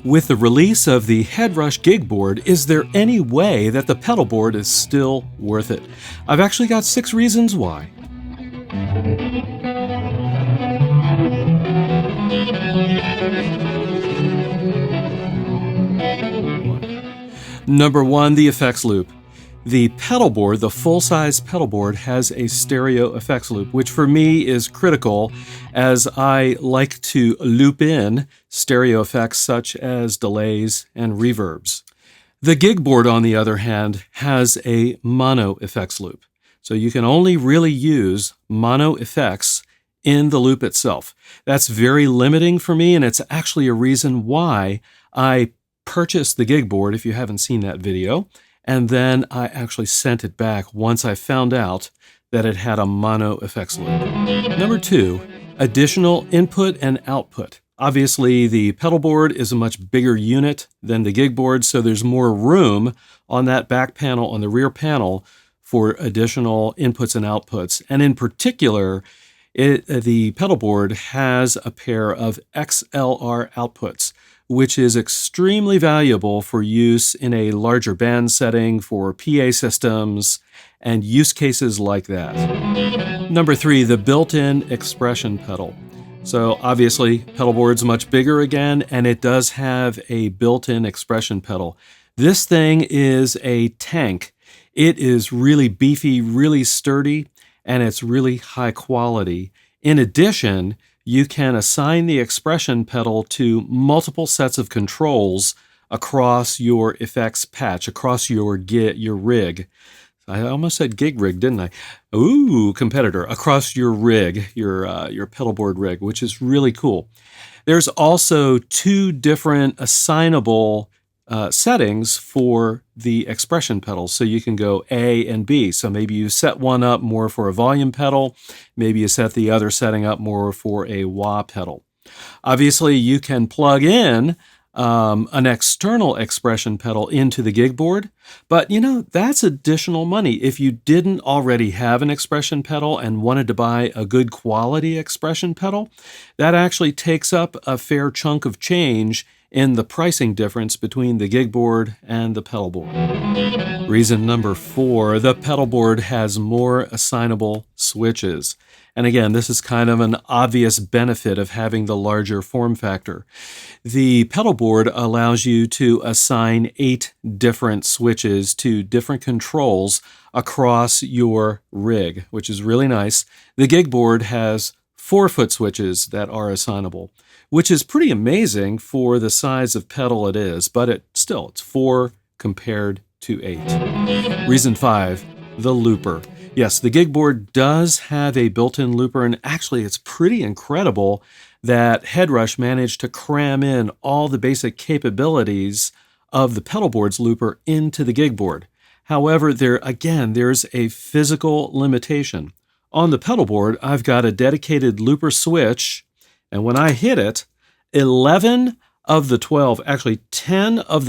With the release of the Headrush Gigboard, is there any way that the pedalboard is still worth it? I've actually got 6 reasons why. Number 1, the effects loop. The pedalboard, the full-size pedalboard, has a stereo effects loop, which for me is critical as I like to loop in stereo effects such as delays and reverbs. The Gigboard, on the other hand, has a mono effects loop. So you can only really use mono effects in the loop itself. That's very limiting for me, and it's actually a reason why I purchased the Gigboard, if you haven't seen that video, and then I actually sent it back once I found out that it had a mono effects loop. Number 2, additional input and output. Obviously, the pedalboard is a much bigger unit than the Gigboard, so there's more room on that back panel, on the rear panel, for additional inputs and outputs. And in particular, the pedalboard has a pair of XLR outputs, which is extremely valuable for use in a larger band setting, for PA systems, and use cases like that. Number 3, the built-in expression pedal. So obviously, pedalboard's much bigger again, and it does have a built-in expression pedal. This thing is a tank. It is really beefy, really sturdy, and it's really high quality. In addition, you can assign the expression pedal to multiple sets of controls across your effects patch, across your rig. I almost said gig rig, didn't I? Ooh, competitor. Across your rig, your pedalboard rig, which is really cool. There's also 2 different assignable settings for the expression pedals. So you can go A and B. So maybe you set one up more for a volume pedal. Maybe you set the other setting up more for a wah pedal. Obviously, you can plug in an external expression pedal into the Gigboard, but that's additional money. If you didn't already have an expression pedal and wanted to buy a good quality expression pedal, that actually takes up a fair chunk of change in the pricing difference between the Gigboard and the pedalboard. Reason number 4, the pedalboard has more assignable switches. And again, this is kind of an obvious benefit of having the larger form factor. The pedalboard allows you to assign 8 different switches to different controls across your rig, which is really nice. The Gigboard has 4-foot switches that are assignable, which is pretty amazing for the size of pedal it is, but it's 4 compared to 8. Reason 5, the looper. Yes, the Gigboard does have a built-in looper, and actually it's pretty incredible that Headrush managed to cram in all the basic capabilities of the pedalboard's looper into the Gigboard. However, there's a physical limitation. On the pedalboard, I've got a dedicated looper switch, and when I hit it, 10 of the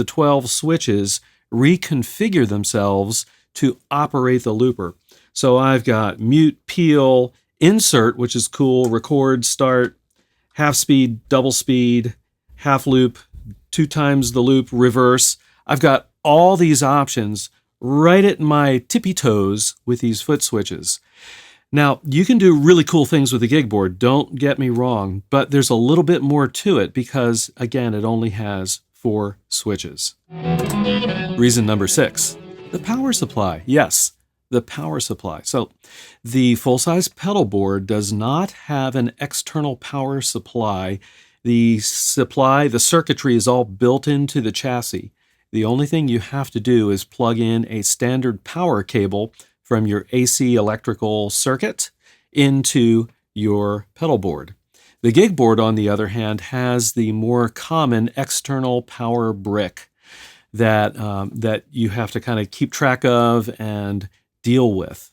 12 switches reconfigure themselves to operate the looper. So I've got mute, peel, insert, which is cool, record, start, half speed, double speed, half loop, 2 times the loop, reverse. I've got all these options right at my tippy toes with these foot switches. Now, you can do really cool things with the Gigboard, don't get me wrong, but there's a little bit more to it because, again, it only has 4 switches. Reason number 6, the power supply. Yes, the power supply. So the full-size pedalboard does not have an external power supply. The circuitry is all built into the chassis. The only thing you have to do is plug in a standard power cable from your AC electrical circuit into your pedalboard. The Gigboard, on the other hand, has the more common external power brick that you have to kind of keep track of and deal with.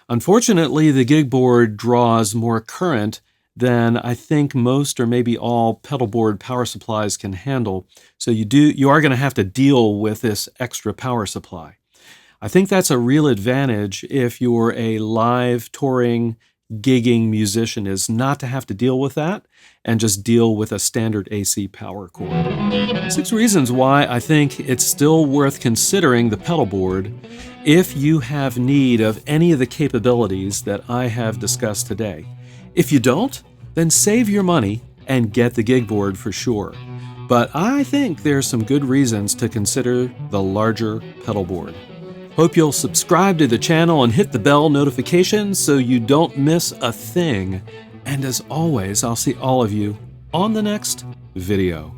Unfortunately, the Gigboard draws more current than I think most or maybe all pedalboard power supplies can handle, so you are going to have to deal with this extra power supply. I think that's a real advantage if you're a live touring gigging musician is not to have to deal with that and just deal with a standard AC power cord. 6 reasons why I think it's still worth considering the pedal board if you have need of any of the capabilities that I have discussed today. If you don't, then save your money and get the Gigboard for sure. But I think there's some good reasons to consider the larger pedal board. Hope you'll subscribe to the channel and hit the bell notification so you don't miss a thing. And as always, I'll see all of you on the next video.